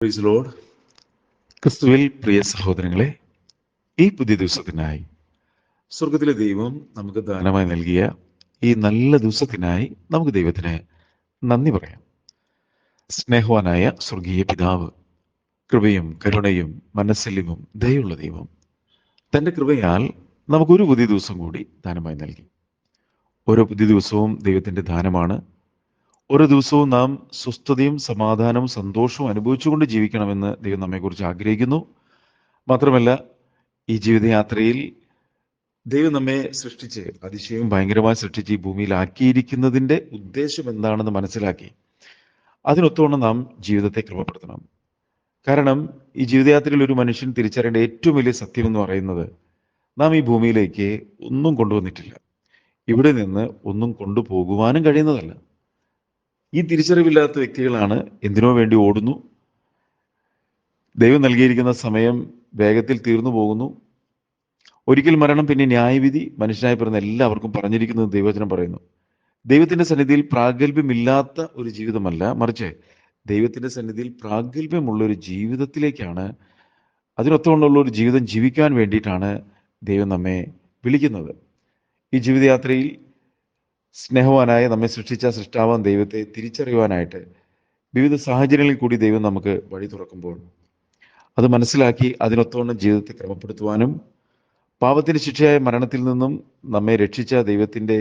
Praise Lord. ക്രിസ്തുവിൽ പ്രിയ സഹോദരങ്ങളെ, ഈ പുതിയ ദിവസത്തിനായി സ്വർഗത്തിലെ ദൈവം നമുക്ക് ദാനമായി നൽകിയ ഈ നല്ല ദിവസത്തിനായി നമുക്ക് ദൈവത്തിന് നന്ദി പറയാം. സ്നേഹവാനായ സ്വർഗീയ പിതാവ്, കൃപയും കരുണയും മനസ്സലിവും ദയുള്ള ദൈവം തൻ്റെ കൃപയാൽ നമുക്കൊരു പുതിയ ദിവസം കൂടി ദാനമായി നൽകി. ഓരോ പുതിയ ദിവസവും ദൈവത്തിൻ്റെ ദാനമാണ്. ഓരോ ദിവസവും നാം സ്വസ്ഥതയും സമാധാനവും സന്തോഷവും അനുഭവിച്ചുകൊണ്ട് ജീവിക്കണമെന്ന് ദൈവം നമ്മെക്കുറിച്ച് ആഗ്രഹിക്കുന്നു. മാത്രമല്ല, ഈ ജീവിതയാത്രയിൽ ദൈവം നമ്മെ സൃഷ്ടിച്ച് അതിശയവും ഭയങ്കരമായി സൃഷ്ടിച്ച് ഈ ഭൂമിയിലാക്കിയിരിക്കുന്നതിൻ്റെ ഉദ്ദേശം എന്താണെന്ന് മനസ്സിലാക്കി അതിനൊത്തോണം നാം ജീവിതത്തെ ക്രമപ്പെടുത്തണം. കാരണം ഈ ജീവിതയാത്രയിൽ ഒരു മനുഷ്യൻ തിരിച്ചറിയേണ്ട ഏറ്റവും വലിയ സത്യം എന്ന് പറയുന്നത്, നാം ഈ ഭൂമിയിലേക്ക് ഒന്നും കൊണ്ടുവന്നിട്ടില്ല. ഇവിടെ നിന്ന് ഒന്നും കൊണ്ടുപോകുവാനും കഴിയുന്നതല്ല. ഈ തിരിച്ചറിവില്ലാത്ത വ്യക്തികളാണ് എന്തിനോ വേണ്ടി ഓടുന്നു. ദൈവം നൽകിയിരിക്കുന്ന സമയം വേഗത്തിൽ തീർന്നു പോകുന്നു. ഒരിക്കൽ മരണം, പിന്നെ ന്യായവിധി. മനുഷ്യനായി പിറന്ന എല്ലാവർക്കും പറഞ്ഞിരിക്കുന്നത് ദൈവവചനം പറയുന്നു. ദൈവത്തിന്റെ സന്നിധിയിൽ പ്രാഗൽഭ്യമില്ലാത്ത ഒരു ജീവിതമല്ല, മറിച്ച് ദൈവത്തിന്റെ സന്നിധിയിൽ പ്രാഗൽഭ്യമുള്ള ഒരു ജീവിതത്തിലേക്കാണ്, അതിനൊത്തവണ്ണമുള്ള ഒരു ജീവിതം ജീവിക്കാൻ വേണ്ടിയിട്ടാണ് ദൈവം നമ്മെ വിളിക്കുന്നത്. ഈ ജീവിതയാത്രയിൽ സ്നേഹവാനായ നമ്മെ സൃഷ്ടിച്ച സൃഷ്ടാവാൻ ദൈവത്തെ തിരിച്ചറിയുവാനായിട്ട് വിവിധ സാഹചര്യങ്ങളിൽ കൂടി ദൈവം നമുക്ക് വഴി തുറക്കുമ്പോൾ അത് മനസ്സിലാക്കി അതിനൊത്തവണ്ണം ജീവിതത്തെ ക്രമപ്പെടുത്തുവാനും പാപത്തിന് ശിക്ഷയായ മരണത്തിൽ നിന്നും നമ്മെ രക്ഷിച്ച ദൈവത്തിൻ്റെ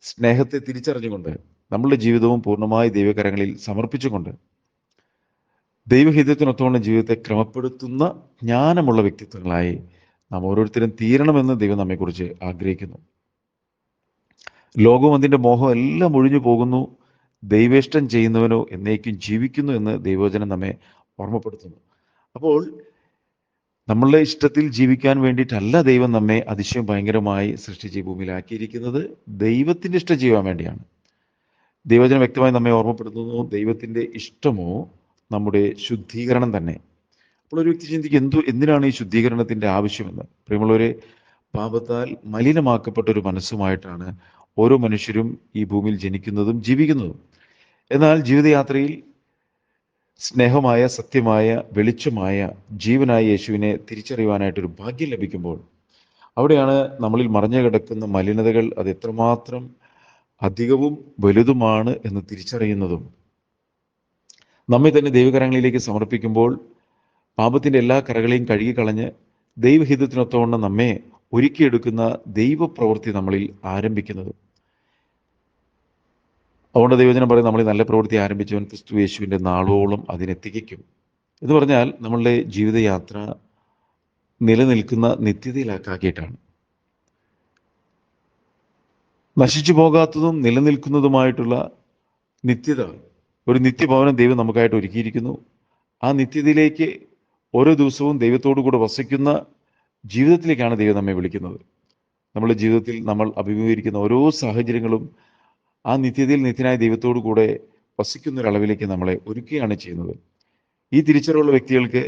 സ്നേഹത്തെ തിരിച്ചറിഞ്ഞുകൊണ്ട് നമ്മളുടെ ജീവിതവും പൂർണ്ണമായി ദൈവകരങ്ങളിൽ സമർപ്പിച്ചുകൊണ്ട് ദൈവഹിതത്തിനൊത്തവണ്ണം ജീവിതത്തെ ക്രമപ്പെടുത്തുന്ന ജ്ഞാനമുള്ള വ്യക്തിത്വങ്ങളായി നാം ഓരോരുത്തരും തീരണമെന്ന് ദൈവം നമ്മെക്കുറിച്ച് ആഗ്രഹിക്കുന്നു. ലോകവും അതിൻ്റെ മോഹം എല്ലാം ഒഴിഞ്ഞു പോകുന്നു, ദൈവേഷ്ടം ചെയ്യുന്നവനോ എന്നേക്കും ജീവിക്കുന്നു എന്ന് ദൈവവചനം നമ്മെ ഓർമ്മപ്പെടുത്തുന്നു. അപ്പോൾ നമ്മളുടെ ഇഷ്ടത്തിൽ ജീവിക്കാൻ വേണ്ടിയിട്ടല്ല ദൈവം നമ്മെ അതിശയം ഭയങ്കരമായി സൃഷ്ടിച്ച് ഈ ഭൂമിയിലാക്കിയിരിക്കുന്നത്, ദൈവത്തിൻ്റെ ഇഷ്ടം ചെയ്യുവാൻ വേണ്ടിയാണ്. ദൈവവചനം വ്യക്തമായി നമ്മെ ഓർമ്മപ്പെടുത്തുന്നു, ദൈവത്തിൻ്റെ ഇഷ്ടമോ നമ്മുടെ ശുദ്ധീകരണം തന്നെ. അപ്പോൾ ഒരു വ്യക്തി ചിന്തിക്കും, എന്തിനാണ് ഈ ശുദ്ധീകരണത്തിൻ്റെ ആവശ്യമെന്ന്. പ്രിയമുള്ളവരെ, പാപത്താൽ മലിനമാക്കപ്പെട്ട ഒരു മനസ്സുമായിട്ടാണ് ഓരോ മനുഷ്യരും ഈ ഭൂമിയിൽ ജനിക്കുന്നതും ജീവിക്കുന്നതും. എന്നാൽ ജീവിതയാത്രയിൽ സ്നേഹമായ, സത്യമായ, വെളിച്ചമായ, ജീവനായ യേശുവിനെ തിരിച്ചറിയുവാനായിട്ടൊരു ഭാഗ്യം ലഭിക്കുമ്പോൾ അവിടെയാണ് നമ്മളിൽ മറഞ്ഞു കിടക്കുന്ന മലിനതകൾ അത് എത്രമാത്രം അധികവും വലുതുമാണ് എന്ന് തിരിച്ചറിയുന്നതും. നമ്മെ തന്നെ ദൈവകരങ്ങളിലേക്ക് സമർപ്പിക്കുമ്പോൾ പാപത്തിൻ്റെ എല്ലാ കറകളെയും കഴുകിക്കളഞ്ഞ് ദൈവഹിതത്തിനൊത്തവണ്ണം നമ്മെ ഒരുക്കിയെടുക്കുന്ന ദൈവപ്രവൃത്തി നമ്മളിൽ ആരംഭിക്കുന്നതും. അതുകൊണ്ട് ദൈവജനം പറയും, നമ്മൾ നല്ല പ്രവൃത്തി ആരംഭിച്ചവൻ ക്രിസ്തു യേശുവിൻ്റെ നാളോളം അതിനെത്തിക്കും എന്ന് പറഞ്ഞാൽ നമ്മളുടെ ജീവിതയാത്ര നിലനിൽക്കുന്ന നിത്യതയിലാക്കിയിട്ടാണ്. നശിച്ചു പോകാത്തതും നിലനിൽക്കുന്നതുമായിട്ടുള്ള നിത്യത, ഒരു നിത്യഭവനം ദൈവം നമുക്കായിട്ട് ഒരുക്കിയിരിക്കുന്നു. ആ നിത്യതയിലേക്ക് ഓരോ ദിവസവും ദൈവത്തോടു കൂടെ വസിക്കുന്ന ജീവിതത്തിലേക്കാണ് ദൈവം നമ്മെ വിളിക്കുന്നത്. നമ്മുടെ ജീവിതത്തിൽ നമ്മൾ അഭിമുഖീകരിക്കുന്ന ഓരോ സാഹചര്യങ്ങളും ആ നിത്യതയിൽ നിത്യനായ ദൈവത്തോടു കൂടെ വസിക്കുന്ന ഒരളവിലേക്ക് നമ്മളെ ഒരുക്കുകയാണ് ചെയ്യുന്നത്. ഈ തിരിച്ചറിവുള്ള വ്യക്തികൾക്ക്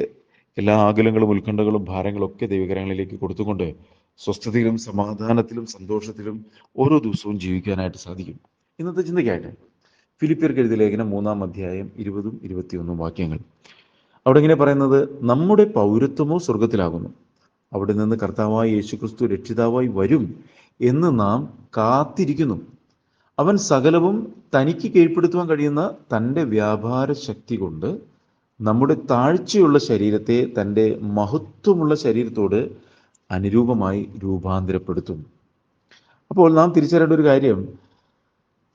എല്ലാ ആകുലങ്ങളും ഉത്കണ്ഠകളും ഭാരങ്ങളും ഒക്കെ ദൈവകരങ്ങളിലേക്ക് കൊടുത്തുകൊണ്ട് സ്വസ്ഥതയിലും സമാധാനത്തിലും സന്തോഷത്തിലും ഓരോ ദിവസവും ജീവിക്കാനായിട്ട് സാധിക്കും. ഇന്നത്തെ ചിന്തയ്ക്കായിട്ട് ഫിലിപ്പിയർക്ക് എഴുതിയ ലേഖനം 3-ാം അധ്യായം 20-21 വാക്യങ്ങൾ. അവിടെ ഇങ്ങനെ പറയുന്നത്, നമ്മുടെ പൗരത്വമോ സ്വർഗത്തിലാകുന്നു, അവിടെ നിന്ന് കർത്താവായ യേശുക്രിസ്തു രക്ഷിതാവായി വരും എന്ന് നാം കാത്തിരിക്കുന്നു. അവൻ സകലവും തനിക്ക് കീഴ്പ്പെടുത്തുവാൻ കഴിയുന്ന തൻ്റെ വ്യാപാര ശക്തി കൊണ്ട് നമ്മുടെ താഴ്ചയുള്ള ശരീരത്തെ തൻ്റെ മഹത്വമുള്ള ശരീരത്തോട് അനുരൂപമായി രൂപാന്തരപ്പെടുത്തും. അപ്പോൾ നാം തിരിച്ചറിയേണ്ട ഒരു കാര്യം,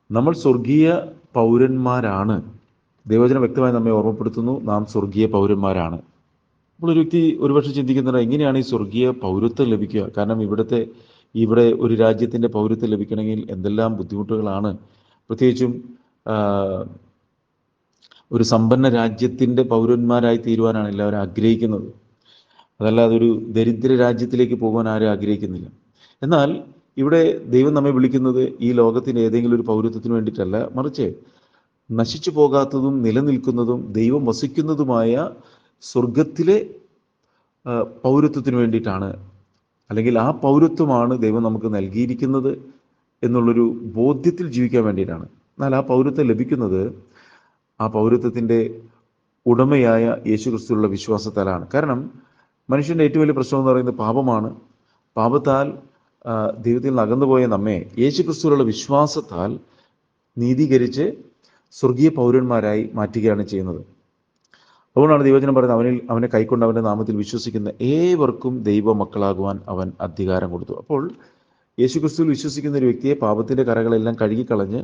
നമ്മൾ സ്വർഗീയ പൗരന്മാരാണ്. ദൈവവചനം വ്യക്തമായി നമ്മെ ഓർമ്മപ്പെടുത്തുന്നു, നാം സ്വർഗീയ പൗരന്മാരാണ്. അപ്പോൾ ഒരു വ്യക്തി ഒരുപക്ഷെ ചിന്തിക്കുന്നത്, എങ്ങനെയാണ് ഈ സ്വർഗീയ പൗരത്വം ലഭിക്കുക? കാരണം ഇവിടെ ഒരു രാജ്യത്തിൻ്റെ പൗരത്വം ലഭിക്കണമെങ്കിൽ എന്തെല്ലാം ബുദ്ധിമുട്ടുകളാണ്. പ്രത്യേകിച്ചും ഒരു സമ്പന്ന രാജ്യത്തിൻ്റെ പൗരന്മാരായി തീരുവാനാണ് എല്ലാവരും ആഗ്രഹിക്കുന്നത്. അതല്ലാതെ ഒരു ദരിദ്ര രാജ്യത്തിലേക്ക് പോകാൻ ആരും ആഗ്രഹിക്കുന്നില്ല. എന്നാൽ ഇവിടെ ദൈവം നമ്മെ വിളിക്കുന്നത് ഈ ലോകത്തിൻ്റെ ഏതെങ്കിലും ഒരു പൗരത്വത്തിന് വേണ്ടിയിട്ടല്ല, മറിച്ച് നശിച്ചു പോകാത്തതും നിലനിൽക്കുന്നതും ദൈവം വസിക്കുന്നതുമായ സ്വർഗത്തിലെ പൗരത്വത്തിന് വേണ്ടിയിട്ടാണ്. അല്ലെങ്കിൽ ആ പൗരത്വമാണ് ദൈവം നമുക്ക് നൽകിയിരിക്കുന്നത് എന്നുള്ളൊരു ബോധ്യത്തിൽ ജീവിക്കാൻ വേണ്ടിയിട്ടാണ്. എന്നാൽ ആ പൗരത്വം ലഭിക്കുന്നത് ആ പൗരത്വത്തിൻ്റെ ഉടമയായ യേശുക്രിസ്തുവിലുള്ള വിശ്വാസത്താലാണ്. കാരണം മനുഷ്യൻ്റെ ഏറ്റവും വലിയ പ്രശ്നം എന്ന് പറയുന്നത് പാപമാണ്. പാപത്താൽ ദൈവത്തിൽ നിന്ന് അകന്നുപോയ നമ്മെ യേശുക്രിസ്തുവിലുള്ള വിശ്വാസത്താൽ നീതീകരിച്ച് സ്വർഗീയ പൗരന്മാരായി മാറ്റുകയാണ് ചെയ്യുന്നത്. അതുകൊണ്ടാണ് ദൈവജനം പറയുന്നത്, അവനെ കൈക്കൊണ്ട് അവൻ്റെ നാമത്തിൽ വിശ്വസിക്കുന്ന ഏവർക്കും ദൈവ മക്കളാകുവാൻ അവൻ അധികാരം കൊടുത്തു. അപ്പോൾ യേശുക്രിസ്തുവിൽ വിശ്വസിക്കുന്ന ഒരു വ്യക്തിയെ പാപത്തിൻ്റെ കറകളെല്ലാം കഴുകിക്കളഞ്ഞ്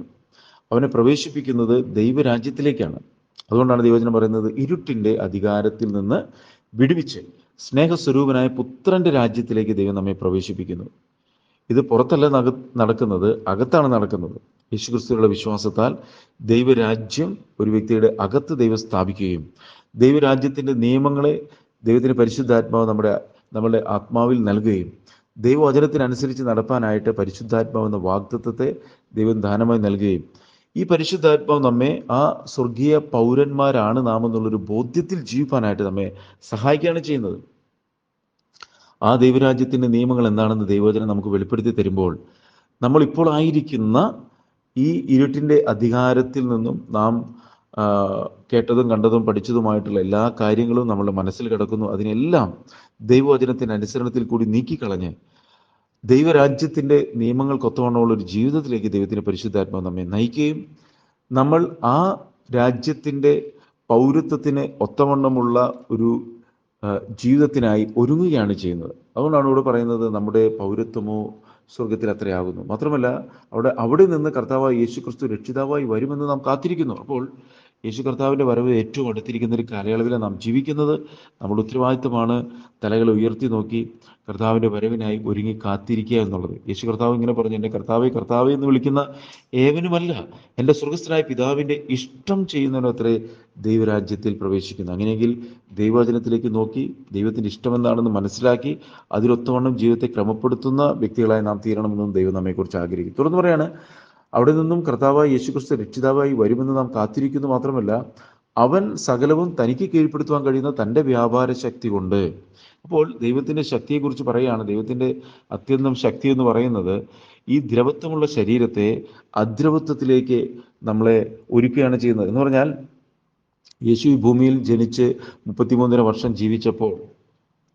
അവനെ പ്രവേശിപ്പിക്കുന്നത് ദൈവരാജ്യത്തിലേക്കാണ്. അതുകൊണ്ടാണ് ദൈവജനം പറയുന്നത്, ഇരുട്ടിൻ്റെ അധികാരത്തിൽ നിന്ന് വിടുവിച്ച് സ്നേഹസ്വരൂപനായ പുത്രൻ്റെ രാജ്യത്തിലേക്ക് ദൈവം നമ്മെ പ്രവേശിപ്പിക്കുന്നു. ഇത് പുറത്തല്ല നടക്കുന്നത്, അകത്താണ് നടക്കുന്നത്. യേശുക്രിസ്തുവിലുള്ള വിശ്വാസത്താൽ ദൈവരാജ്യം ഒരു വ്യക്തിയുടെ അകത്ത് ദൈവം സ്ഥാപിക്കുകയും ദൈവരാജ്യത്തിൻ്റെ നിയമങ്ങളെ ദൈവത്തിൻ്റെ പരിശുദ്ധാത്മാവ് നമ്മുടെ ആത്മാവിൽ നൽകുകയും ദൈവവചനത്തിനനുസരിച്ച് നടപ്പാനായിട്ട് പരിശുദ്ധാത്മാവ് എന്ന വാഗ്ദത്തത്തെ ദൈവം ദാനമായി നൽകുകയും ഈ പരിശുദ്ധാത്മാവ് നമ്മെ ആ സ്വർഗീയ പൗരന്മാരാണ് നാം എന്നുള്ളൊരു ബോധ്യത്തിൽ ജീവിക്കാനായിട്ട് നമ്മെ സഹായിക്കുകയാണ് ചെയ്യുന്നത്. ആ ദൈവരാജ്യത്തിൻ്റെ നിയമങ്ങൾ എന്താണെന്ന് ദൈവവചനം നമുക്ക് വെളിപ്പെടുത്തി തരുമ്പോൾ നമ്മളിപ്പോൾ ആയിരിക്കുന്ന ഈ ഇരുട്ടിൻ്റെ അധികാരത്തിൽ നിന്നും നാം കേട്ടതും കണ്ടതും പഠിച്ചതുമായിട്ടുള്ള എല്ലാ കാര്യങ്ങളും നമ്മുടെ മനസ്സിൽ കിടക്കുന്നു. അതിനെല്ലാം ദൈവവചനത്തിൻ്റെ അനുസരണത്തിൽ കൂടി നീക്കിക്കളഞ്ഞ് ദൈവരാജ്യത്തിൻ്റെ നിയമങ്ങൾക്കൊത്തവണ്ണമുള്ള ഒരു ജീവിതത്തിലേക്ക് ദൈവത്തിൻ്റെ പരിശുദ്ധാത്മാവ് നമ്മെ നയിക്കുകയും നമ്മൾ ആ രാജ്യത്തിൻ്റെ പൗരത്വത്തിന് ഒത്തവണ്ണമുള്ള ഒരു ജീവിതത്തിനായി ഒരുങ്ങുകയാണ് ചെയ്യുന്നത്. അതുകൊണ്ടാണ് ഇവിടെ പറയുന്നത്, നമ്മുടെ പൗരത്വമോ സ്വർഗത്തിൽ അത്രയാകുന്നു. മാത്രമല്ല അവിടെ നിന്ന് കർത്താവായ യേശുക്രിസ്തു രക്ഷിതാവായി വരുമെന്ന് നാം കാത്തിരിക്കുന്നു. അപ്പോൾ യേശു കർത്താവിൻ്റെ വരവ് ഏറ്റവും അടുത്തിരിക്കുന്ന ഒരു കാലയളവിലാണ് നാം ജീവിക്കുന്നത്. നമ്മുടെ ഉത്തരവാദിത്തമാണ് തലകളെ ഉയർത്തി നോക്കി കർത്താവിൻ്റെ വരവിനായി ഒരുങ്ങി കാത്തിരിക്കുക എന്നുള്ളത്. യേശു കർത്താവ് ഇങ്ങനെ പറഞ്ഞു, എൻ്റെ കർത്താവേ കർത്താവേ എന്ന് വിളിക്കുന്ന ഏവനുമല്ല, എൻ്റെ സ്വർഗസ്ഥനായ പിതാവിൻ്റെ ഇഷ്ടം ചെയ്യുന്നവനത്രേ ദൈവരാജ്യത്തിൽ പ്രവേശിക്കുന്നു. അങ്ങനെയെങ്കിൽ ദൈവവചനത്തിലേക്ക് നോക്കി ദൈവത്തിൻ്റെ ഇഷ്ടം എന്താണെന്ന് മനസ്സിലാക്കി അതിലൊത്തവണ്ണം ജീവിതത്തെ ക്രമപ്പെടുത്തുന്ന വ്യക്തികളായി നാം തീരണമെന്നും ദൈവം നമ്മെക്കുറിച്ച് ആഗ്രഹിക്കും. തുടർന്ന് പറയാണ്, അവിടെ നിന്നും കർത്താവായി യേശുക്രിസ്തു രക്ഷിതാവായി വരുമെന്ന് നാം കാത്തിരിക്കുന്നു. മാത്രമല്ല അവൻ സകലവും തനിക്ക് കീഴ്പ്പെടുത്തുവാൻ കഴിയുന്ന തൻ്റെ വ്യാപാര ശക്തി കൊണ്ട്. അപ്പോൾ ദൈവത്തിൻ്റെ ശക്തിയെക്കുറിച്ച് പറയുകയാണ്. ദൈവത്തിൻ്റെ അത്യന്തം ശക്തി എന്ന് പറയുന്നത് ഈ ദ്രവത്വമുള്ള ശരീരത്തെ അദ്രവത്വത്തിലേക്ക് നമ്മളെ ഒരുക്കുകയാണ് ചെയ്യുന്നത്. എന്ന് പറഞ്ഞാൽ യേശു ഈ ഭൂമിയിൽ ജനിച്ച് 33 വർഷം ജീവിച്ചപ്പോൾ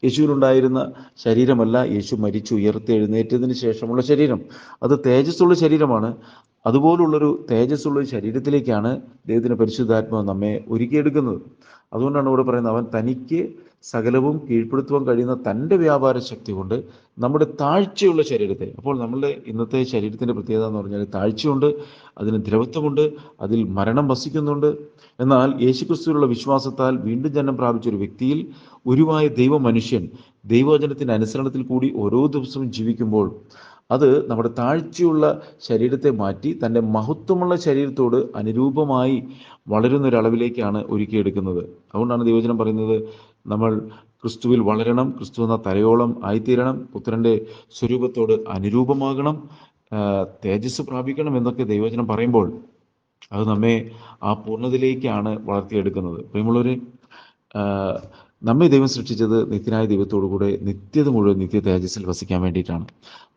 യേശുവിനുണ്ടായിരുന്ന ശരീരമല്ല യേശു മരിച്ചു ഉയർത്തി എഴുന്നേറ്റതിന് ശേഷമുള്ള ശരീരം. അത് തേജസ്സുള്ള ശരീരമാണ്. അതുപോലുള്ളൊരു തേജസ്സുള്ള ശരീരത്തിലേക്കാണ് ദൈവത്തിൻ്റെ പരിശുദ്ധാത്മാവ് നമ്മെ ഒരുക്കിയെടുക്കുന്നത്. അതുകൊണ്ടാണ് ഇവിടെ പറയുന്നത്, അവൻ തനിക്ക് സകലവും കീഴ്പ്പെടുത്തുവാൻ കഴിയുന്ന തൻ്റെ വ്യാപാര ശക്തി കൊണ്ട് നമ്മുടെ താഴ്ചയുള്ള ശരീരത്തെ. അപ്പോൾ നമ്മളുടെ ഇന്നത്തെ ശരീരത്തിൻ്റെ പ്രത്യേകത എന്ന് പറഞ്ഞാൽ താഴ്ചയുണ്ട്, അതിന് ദ്രവത്വമുണ്ട്, അതിൽ മരണം വസിക്കുന്നുണ്ട്. എന്നാൽ യേശുക്രിസ്തുവിലുള്ള വിശ്വാസത്താൽ വീണ്ടും ജന്മം പ്രാപിച്ച ഒരു വ്യക്തിയിൽ ഉരുവായ ദൈവ മനുഷ്യൻ ദൈവവചനത്തിൻ്റെ അനുസരണത്തിൽ കൂടി ഓരോ ദിവസവും ജീവിക്കുമ്പോൾ അത് നമ്മുടെ താഴ്ചയുള്ള ശരീരത്തെ മാറ്റി തൻ്റെ മഹത്വമുള്ള ശരീരത്തോട് അനുരൂപമായി വളരുന്നൊരളവിലേക്കാണ് ഒരുക്കിയെടുക്കുന്നത്. അതുകൊണ്ടാണ് ദൈവവചനം പറയുന്നത്, നമ്മൾ ക്രിസ്തുവിൽ വളരണം, ക്രിസ്തു എന്ന തലയോളം ആയിത്തീരണം, പുത്രൻ്റെ സ്വരൂപത്തോട് അനുരൂപമാകണം, തേജസ് പ്രാപിക്കണം എന്നൊക്കെ ദൈവവചനം പറയുമ്പോൾ അത് നമ്മെ ആ പൂർണ്ണതയിലേക്കാണ് വളർത്തിയെടുക്കുന്നത്. പ്രിയമുള്ളവരെ, നമ്മെ ദൈവം സൃഷ്ടിച്ചത് നിത്യനായ ദൈവത്തോടു കൂടെ നിത്യത മുഴുവൻ നിത്യ തേജസ്സിൽ വസിക്കാൻ വേണ്ടിയിട്ടാണ്.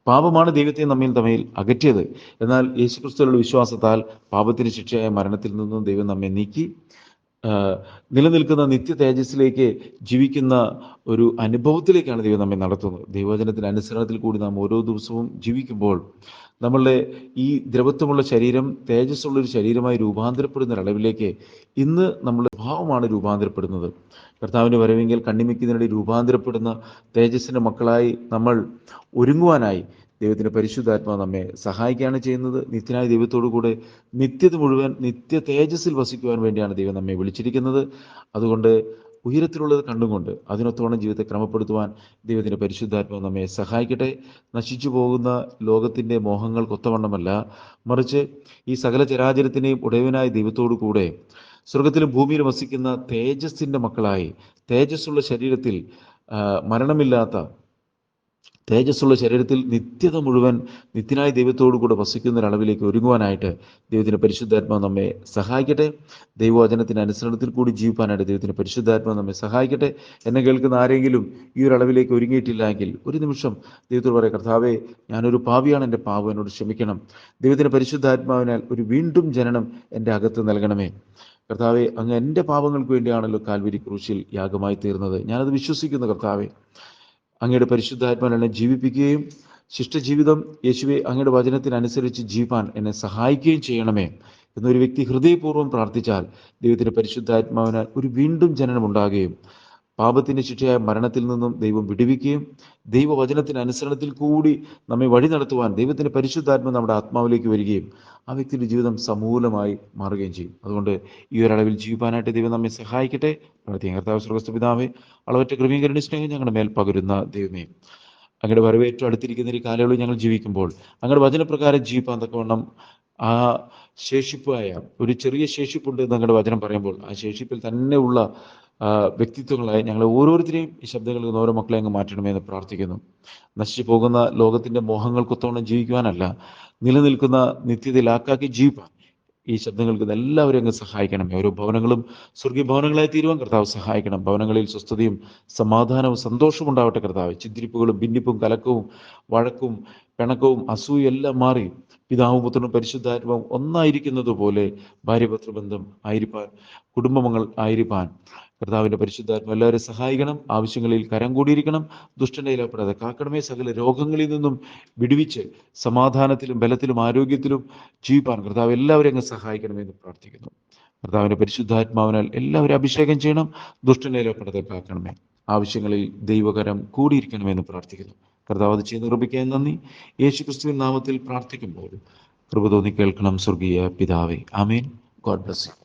പാപമാണ് ദൈവത്തെ തമ്മിൽ അകറ്റിയത്. എന്നാൽ യേശുക്രിസ്തുവിലുള്ള വിശ്വാസത്താൽ പാപത്തിന് ശിക്ഷയായ മരണത്തിൽ നിന്നും ദൈവം നമ്മെ നീക്കി നിലനിൽക്കുന്ന നിത്യ തേജസ്സിലേക്ക് ജീവിക്കുന്ന ഒരു അനുഭവത്തിലേക്കാണ് ദൈവം നമ്മെ നടത്തുന്നത്. ദൈവവചനത്തിൻ്റെ അനുസരണത്തിൽ കൂടി നാം ഓരോ ദിവസവും ജീവിക്കുമ്പോൾ നമ്മളുടെ ഈ ദ്രവത്വമുള്ള ശരീരം തേജസ്സുള്ളൊരു ശരീരമായി രൂപാന്തരപ്പെടുന്ന ഒരളവിലേക്ക് ഇന്ന് നമ്മുടെ സ്വഭാവമാണ് രൂപാന്തരപ്പെടുന്നത്. കർത്താവിൻ്റെ വരവെങ്കിൽ കണ്ണിമയ്ക്കുന്നതിനിടെ രൂപാന്തരപ്പെടുന്ന തേജസ്സിൻ്റെ മക്കളായി നമ്മൾ ഒരുങ്ങുവാനായി ദൈവത്തിൻ്റെ പരിശുദ്ധാത്മാവ് നമ്മെ സഹായിക്കുകയാണ് ചെയ്യുന്നത്. നിത്യനായ ദൈവത്തോടു കൂടെ നിത്യത മുഴുവൻ നിത്യ തേജസ്സിൽ വസിക്കുവാൻ വേണ്ടിയാണ് ദൈവം നമ്മെ വിളിച്ചിരിക്കുന്നത്. അതുകൊണ്ട് ഉയരത്തിലുള്ളത് കണ്ടുകൊണ്ട് അതിനൊത്തോളം ജീവിതത്തെ ക്രമപ്പെടുത്തുവാൻ ദൈവത്തിൻ്റെ പരിശുദ്ധാത്മാവ് നമ്മെ സഹായിക്കട്ടെ. നശിച്ചു പോകുന്ന ലോകത്തിൻ്റെ മോഹങ്ങൾക്കൊത്തവണ്ണമല്ല, മറിച്ച് ഈ സകല ചരാചരത്തിനെയും ഉടയവനായ ദൈവത്തോടു കൂടെ സ്വർഗത്തിലും ഭൂമിയിലും വസിക്കുന്ന തേജസ്സിൻ്റെ മക്കളായി തേജസ്സുള്ള ശരീരത്തിൽ മരണമില്ലാത്ത തേജസ്സുള്ള ശരീരത്തിൽ നിത്യത മുഴുവൻ നിത്യനായ ദൈവത്തോടു കൂടെ വസിക്കുന്ന ഒരളവിലേക്ക് ഒരുങ്ങുവാനായിട്ട് ദൈവത്തിൻ്റെ പരിശുദ്ധാത്മാവ് നമ്മെ സഹായിക്കട്ടെ. ദൈവവചനത്തിൻ്റെ അനുസരണത്തിൽ കൂടി ജീവിക്കാനായിട്ട് ദൈവത്തിൻ്റെ പരിശുദ്ധാത്മാവ് നമ്മെ സഹായിക്കട്ടെ. എന്നെ കേൾക്കുന്ന ആരെങ്കിലും ഈ ഒരു അളവിലേക്ക് ഒരുങ്ങിയിട്ടില്ലെങ്കിൽ ഒരു നിമിഷം ദൈവത്തോട് പറയാം, കർത്താവേ ഞാനൊരു പാപിയാണ്, എൻ്റെ പാപം എന്നോട് ക്ഷമിക്കണം. ദൈവത്തിൻ്റെ പരിശുദ്ധാത്മാവിനാൽ ഒരു വീണ്ടും ജനനം എൻ്റെ അകത്ത് നൽകണമേ. കർത്താവെ, അങ്ങ് എൻ്റെ പാപങ്ങൾക്ക് വേണ്ടിയാണല്ലോ കാൽവരി ക്രൂശിൽ യാഗമായി തീർന്നത്. ഞാനത് വിശ്വസിക്കുന്നു കർത്താവെ. അങ്ങയുടെ പരിശുദ്ധാത്മാവിനെ എന്നെ ജീവിപ്പിക്കുകയും ശിഷ്ടജീവിതം യേശുവെ അങ്ങയുടെ വചനത്തിനനുസരിച്ച് ജീവിപ്പാൻ എന്നെ സഹായിക്കുകയും ചെയ്യണമേ എന്നൊരു വ്യക്തി ഹൃദയപൂർവ്വം പ്രാർത്ഥിച്ചാൽ ദൈവത്തിൻ്റെ പരിശുദ്ധാത്മാവിനാൽ ഒരു വീണ്ടും ജനനം ഉണ്ടാകുകയും പാപത്തിൻ്റെ ശിക്ഷയായ മരണത്തിൽ നിന്നും ദൈവം വിടുവിക്കുകയും ദൈവവചനത്തിന് അനുസരണത്തിൽ കൂടി നമ്മെ വഴി നടത്തുവാൻ ദൈവത്തിൻ്റെ പരിശുദ്ധാത്മ നമ്മുടെ ആത്മാവിലേക്ക് വരികയും ആ വ്യക്തിയുടെ ജീവിതം സമൂലമായി മാറുകയും ചെയ്യും. അതുകൊണ്ട് ഈ ഒരളവിൽ ജീവിക്കാനായിട്ട് ദൈവം നമ്മെ സഹായിക്കട്ടെ. പ്രാർത്ഥിക്കാം. കർത്താവ് സ്വർഗ്ഗസ്ഥ പിതാവേ, അളവറ്റ കൃപയും സ്നേഹം ഞങ്ങളുടെ മേൽ പകരുന്ന ദൈവമേ, അങ്ങയുടെ വരവേറ്റു അടുത്തിരിക്കുന്ന ഈ കാലയളവിൽ ഞങ്ങൾ ജീവിക്കുമ്പോൾ അങ്ങയുടെ വചനപ്രകാരം ജീവിപ്പാൻ തക്കവണ്ണം ആ ശേഷിപ്പായ ഒരു ചെറിയ ശേഷിപ്പുണ്ട് എന്ന് ഞങ്ങളുടെ വചനം പറയുമ്പോൾ ആ ശേഷിപ്പിൽ തന്നെ ഉള്ള വ്യക്തിത്വങ്ങളായി ഞങ്ങളെ ഓരോരുത്തരെയും ഈ ശബ്ദങ്ങളിൽ നിന്ന് ഓരോ മക്കളെ അങ്ങ് മാറ്റണമേ എന്ന് പ്രാർത്ഥിക്കുന്നു. നശിച്ചു പോകുന്ന ലോകത്തിൻ്റെ മോഹങ്ങൾക്കൊത്തോണം ജീവിക്കുവാനല്ല, നിലനിൽക്കുന്ന നിത്യതയിലാക്കി ജീവിപ്പാൻ ഈ ശബ്ദങ്ങൾക്ക് എല്ലാവരും അങ്ങ് സഹായിക്കണമേ. ഓരോ ഭവനങ്ങളും സ്വർഗീയ ഭവനങ്ങളായി തീരുവാൻ കർത്താവ് സഹായിക്കണം. ഭവനങ്ങളിൽ സ്വസ്ഥതയും സമാധാനവും സന്തോഷവും ഉണ്ടാവട്ടെ കർത്താവ്. ചിന്തിരിപ്പുകളും ഭിന്നിപ്പും കലക്കവും വഴക്കും പിണക്കവും അസൂയും എല്ലാം മാറി പിതാവും പുത്രനും പരിശുദ്ധാത്മാവും ഒന്നായിരിക്കുന്നത് പോലെ ഭാര്യപത്രബന്ധം ആയിരിക്കാൻ, കുടുംബങ്ങൾ ആയിരിക്കാൻ കർത്താവിൻ്റെ പരിശുദ്ധാത്മ എല്ലാവരും സഹായിക്കണം. ആവശ്യങ്ങളിൽ കരം കൂടിയിരിക്കണം. ദുഷ്ടൻ്റെ ഇലപ്പെടാതെ കാക്കണമേ. സകല രോഗങ്ങളിൽ നിന്നും വിടുവിച്ച് സമാധാനത്തിലും ബലത്തിലും ആരോഗ്യത്തിലും ജീവിപ്പാൻ കർത്താവ് എല്ലാവരും അങ്ങ് സഹായിക്കണമെന്ന് പ്രാർത്ഥിക്കുന്നു. കർത്താവിൻ്റെ പരിശുദ്ധാത്മാവിനാൽ എല്ലാവരും അഭിഷേകം ചെയ്യണം. ദുഷ്ടൻ്റെ ഇലപ്പെടാതെ കാക്കണമേ. ആവശ്യങ്ങളിൽ ദൈവകരം കൂടിയിരിക്കണമെന്ന് പ്രാർത്ഥിക്കുന്നു. കർത്താവ് അത് ചെയ്ത് നിർമ്മിക്കാൻ നന്ദി. യേശു ക്രിസ്തുവിൻ നാമത്തിൽ പ്രാർത്ഥിക്കുമ്പോൾ കൃപ തോന്നി കേൾക്കണം സ്വർഗീയ പിതാവേ. ആമേൻ. God bless U.